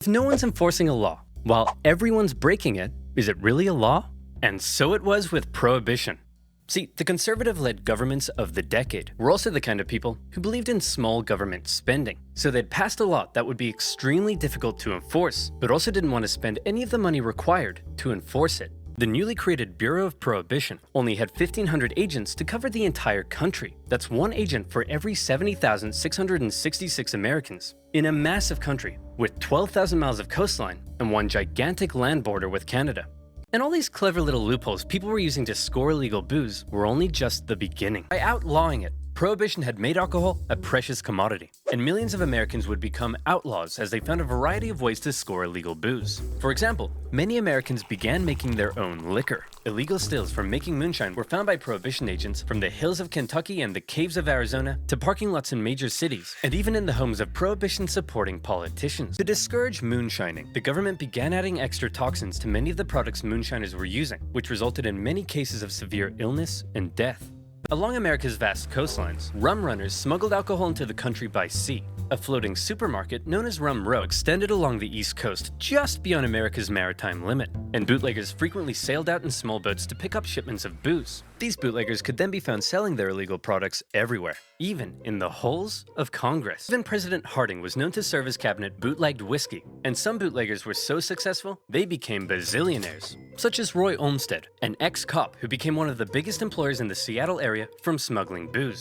If no one's enforcing a law, while everyone's breaking it, is it really a law? And so it was with Prohibition. See, the conservative-led governments of the decade were also the kind of people who believed in small government spending. So they'd passed a law that would be extremely difficult to enforce, but also didn't want to spend any of the money required to enforce it. The newly created Bureau of Prohibition only had 1,500 agents to cover the entire country. That's one agent for every 70,666 Americans. In a massive country with 12,000 miles of coastline and one gigantic land border with Canada. And all these clever little loopholes people were using to score illegal booze were only just the beginning. By outlawing it, Prohibition had made alcohol a precious commodity, and millions of Americans would become outlaws as they found a variety of ways to score illegal booze. For example, many Americans began making their own liquor. Illegal stills from making moonshine were found by Prohibition agents from the hills of Kentucky and the caves of Arizona to parking lots in major cities, and even in the homes of Prohibition-supporting politicians. To discourage moonshining, the government began adding extra toxins to many of the products moonshiners were using, which resulted in many cases of severe illness and death. Along America's vast coastlines, rum runners smuggled alcohol into the country by sea. A floating supermarket known as Rum Row extended along the East Coast just beyond America's maritime limit, and bootleggers frequently sailed out in small boats to pick up shipments of booze. These bootleggers could then be found selling their illegal products everywhere, even in the holes of Congress. Even President Harding was known to serve his cabinet bootlegged whiskey, and some bootleggers were so successful they became bazillionaires, such as Roy Olmsted, an ex-cop who became one of the biggest employers in the Seattle area from smuggling booze.